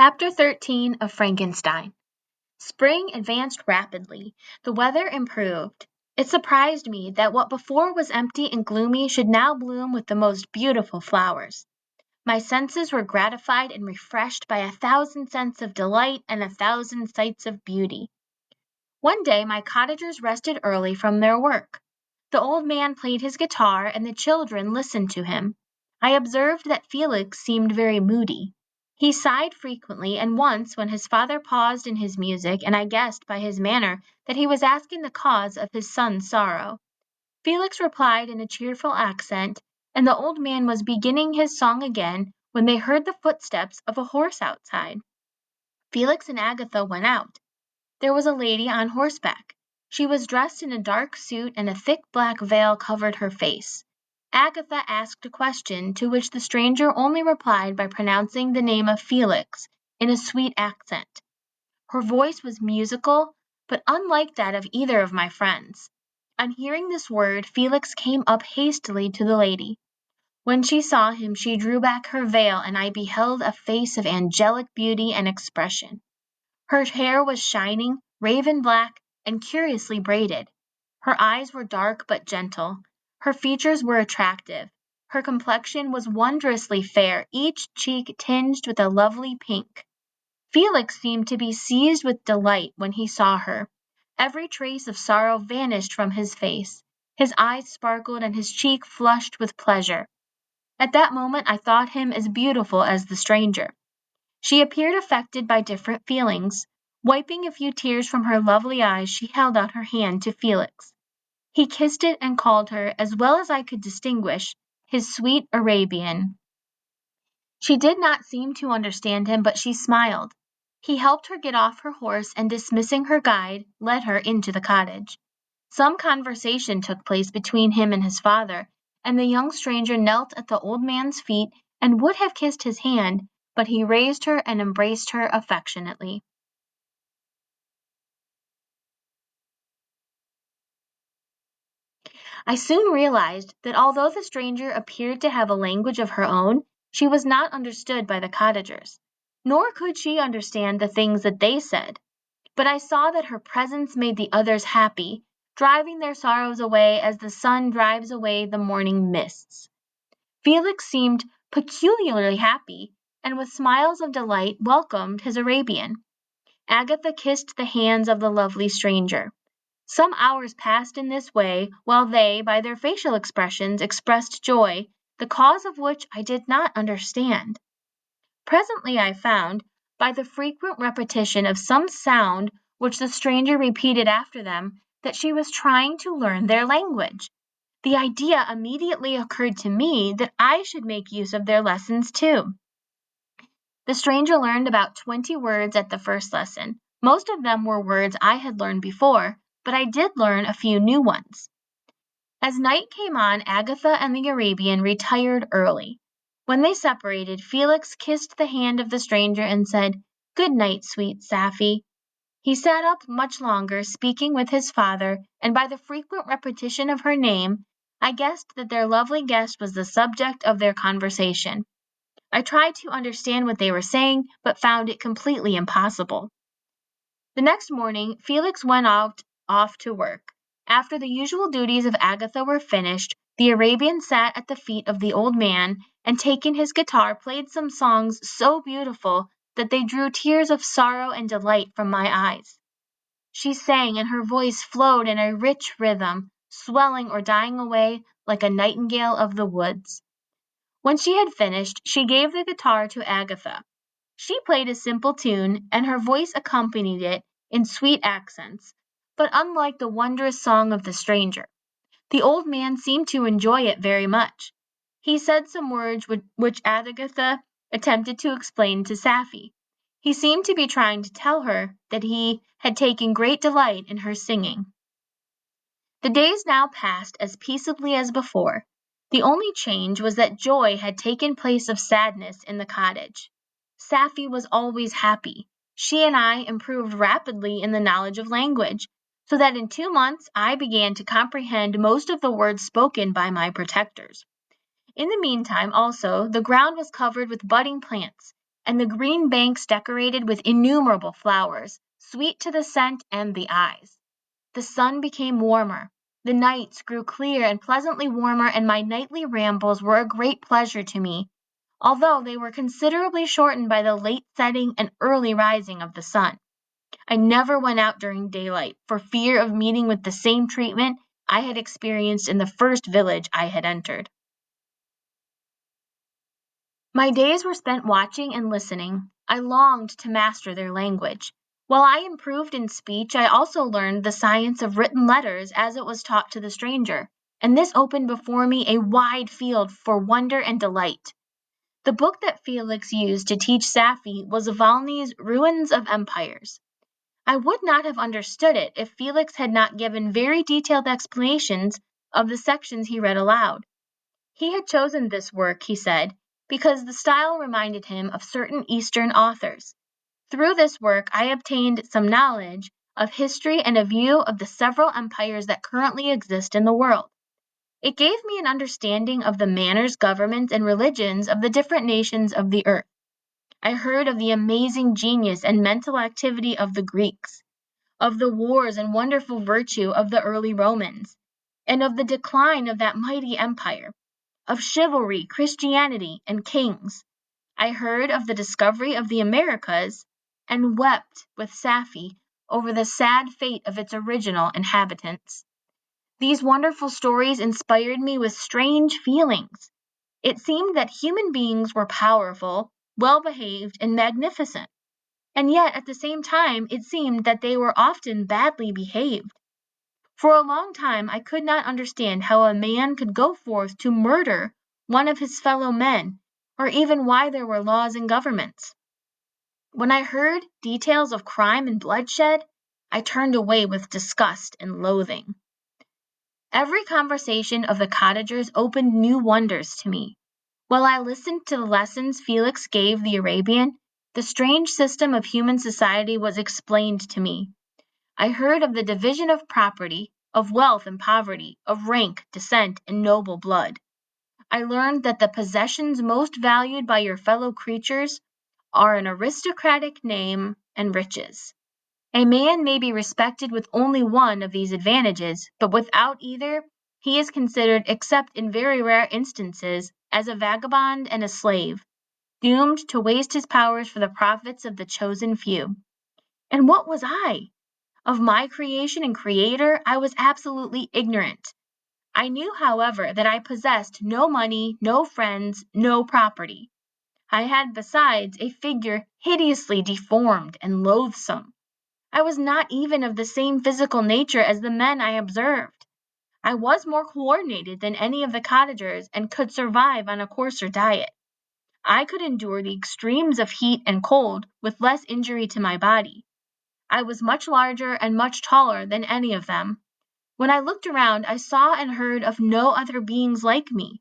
Chapter 13 of Frankenstein. Spring advanced rapidly. The weather improved. It surprised me that what before was empty and gloomy should now bloom with the most beautiful flowers. My senses were gratified and refreshed by 1,000 scents of delight and 1,000 sights of beauty. One day my cottagers rested early from their work. The old man played his guitar and the children listened to him. I observed that Felix seemed very moody. He sighed frequently, and once, when his father paused in his music, and I guessed by his manner that he was asking the cause of his son's sorrow, Felix replied in a cheerful accent, and the old man was beginning his song again when they heard the footsteps of a horse outside. Felix and Agatha went out. There was a lady on horseback. She was dressed in a dark suit, and a thick black veil covered her face. Agatha asked a question, to which the stranger only replied by pronouncing the name of Felix in a sweet accent. Her voice was musical, but unlike that of either of my friends. On hearing this word, Felix came up hastily to the lady. When she saw him, she drew back her veil, and I beheld a face of angelic beauty and expression. Her hair was shining, raven black, and curiously braided. Her eyes were dark but gentle. Her features were attractive. Her complexion was wondrously fair, each cheek tinged with a lovely pink. Felix seemed to be seized with delight when he saw her. Every trace of sorrow vanished from his face. His eyes sparkled and his cheek flushed with pleasure. At that moment I thought him as beautiful as the stranger. She appeared affected by different feelings. Wiping a few tears from her lovely eyes, she held out her hand to Felix. He kissed it and called her, as well as I could distinguish, his sweet Arabian. She did not seem to understand him, but she smiled. He helped her get off her horse, and dismissing her guide, led her into the cottage. Some conversation took place between him and his father, and the young stranger knelt at the old man's feet and would have kissed his hand, but he raised her and embraced her affectionately. I soon realized that although the stranger appeared to have a language of her own, she was not understood by the cottagers, nor could she understand the things that they said. But I saw that her presence made the others happy, driving their sorrows away as the sun drives away the morning mists. Felix seemed peculiarly happy, and with smiles of delight welcomed his Arabian. Agatha kissed the hands of the lovely stranger. Some hours passed in this way, while they, by their facial expressions, expressed joy, the cause of which I did not understand. Presently I found, by the frequent repetition of some sound which the stranger repeated after them, that she was trying to learn their language. The idea immediately occurred to me that I should make use of their lessons too. The stranger learned about 20 words at the first lesson. Most of them were words I had learned before, but I did learn a few new ones. As night came on, Agatha and the Arabian retired early. When they separated, Felix kissed the hand of the stranger and said, "Good night, sweet Safie." He sat up much longer, speaking with his father, and by the frequent repetition of her name, I guessed that their lovely guest was the subject of their conversation. I tried to understand what they were saying, but found it completely impossible. The next morning, Felix went out off to work. After the usual duties of Agatha were finished, the Arabian sat at the feet of the old man, and taking his guitar, played some songs so beautiful that they drew tears of sorrow and delight from my eyes. She sang, and her voice flowed in a rich rhythm, swelling or dying away like a nightingale of the woods. When she had finished, she gave the guitar to Agatha. She played a simple tune, and her voice accompanied it in sweet accents, but unlike the wondrous song of the stranger. The old man seemed to enjoy it very much. He said some words which Agatha attempted to explain to Safie. He seemed to be trying to tell her that he had taken great delight in her singing. The days now passed as peaceably as before. The only change was that joy had taken place of sadness in the cottage. Safie was always happy. She and I improved rapidly in the knowledge of language, so that in 2 months I began to comprehend most of the words spoken by my protectors. In the meantime, also, the ground was covered with budding plants, and the green banks decorated with innumerable flowers, sweet to the scent and the eyes. The sun became warmer. The nights grew clear and pleasantly warmer, and my nightly rambles were a great pleasure to me, although they were considerably shortened by the late setting and early rising of the sun. I never went out during daylight, for fear of meeting with the same treatment I had experienced in the first village I had entered. My days were spent watching and listening. I longed to master their language. While I improved in speech, I also learned the science of written letters as it was taught to the stranger, and this opened before me a wide field for wonder and delight. The book that Felix used to teach Safie was Volney's Ruins of Empires. I would not have understood it if Felix had not given very detailed explanations of the sections he read aloud. He had chosen this work, he said, because the style reminded him of certain Eastern authors. Through this work, I obtained some knowledge of history and a view of the several empires that currently exist in the world. It gave me an understanding of the manners, governments, and religions of the different nations of the earth. I heard of the amazing genius and mental activity of the Greeks, of the wars and wonderful virtue of the early Romans, and of the decline of that mighty empire, of chivalry, Christianity, and kings. I heard of the discovery of the Americas, and wept with Safie over the sad fate of its original inhabitants. These wonderful stories inspired me with strange feelings. It seemed that human beings were powerful, well-behaved, and magnificent, and yet at the same time it seemed that they were often badly behaved. For a long time I could not understand how a man could go forth to murder one of his fellow men, or even why there were laws and governments. When I heard details of crime and bloodshed, I turned away with disgust and loathing. Every conversation of the cottagers opened new wonders to me. While I listened to the lessons Felix gave the Arabian, the strange system of human society was explained to me. I heard of the division of property, of wealth and poverty, of rank, descent, and noble blood. I learned that the possessions most valued by your fellow creatures are an aristocratic name and riches. A man may be respected with only one of these advantages, but without either, he is considered, except in very rare instances, as a vagabond and a slave, doomed to waste his powers for the profits of the chosen few. And what was I? Of my creation and creator, I was absolutely ignorant. I knew, however, that I possessed no money, no friends, no property. I had, besides, a figure hideously deformed and loathsome. I was not even of the same physical nature as the men I observed. I was more coordinated than any of the cottagers and could survive on a coarser diet. I could endure the extremes of heat and cold with less injury to my body. I was much larger and much taller than any of them. When I looked around, I saw and heard of no other beings like me.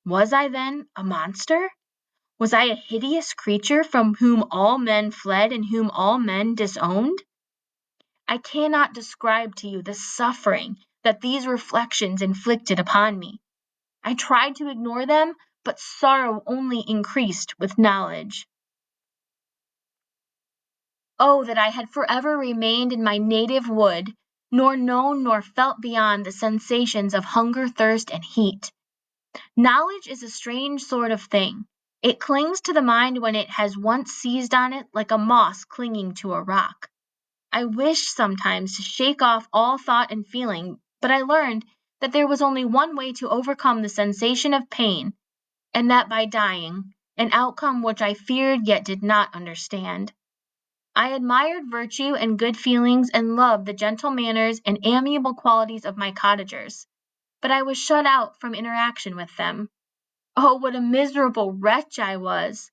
Was I, then, a monster? Was I a hideous creature from whom all men fled and whom all men disowned? I cannot describe to you the suffering that these reflections inflicted upon me. I tried to ignore them, but sorrow only increased with knowledge. Oh, that I had forever remained in my native wood, nor known nor felt beyond the sensations of hunger, thirst, and heat. Knowledge is a strange sort of thing. It clings to the mind when it has once seized on it like a moss clinging to a rock. I wished sometimes to shake off all thought and feeling, but I learned that there was only one way to overcome the sensation of pain, and that by dying, an outcome which I feared yet did not understand. I admired virtue and good feelings and loved the gentle manners and amiable qualities of my cottagers, but I was shut out from interaction with them. Oh, what a miserable wretch I was!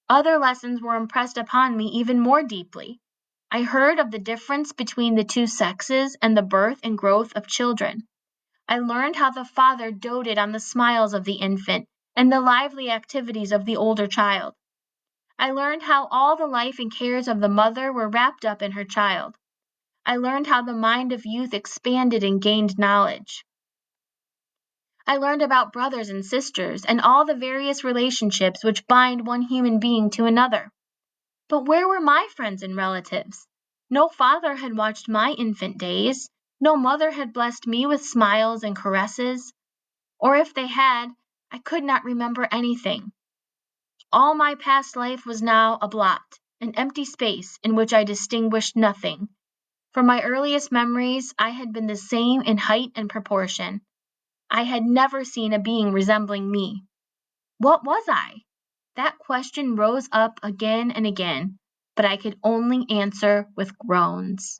Other lessons were impressed upon me even more deeply. I heard of the difference between the two sexes and the birth and growth of children. I learned how the father doted on the smiles of the infant and the lively activities of the older child. I learned how all the life and cares of the mother were wrapped up in her child. I learned how the mind of youth expanded and gained knowledge. I learned about brothers and sisters and all the various relationships which bind one human being to another. But where were my friends and relatives? No father had watched my infant days. No mother had blessed me with smiles and caresses. Or if they had, I could not remember anything. All my past life was now a blot, an empty space in which I distinguished nothing. From my earliest memories, I had been the same in height and proportion. I had never seen a being resembling me. What was I? That question rose up again and again, but I could only answer with groans.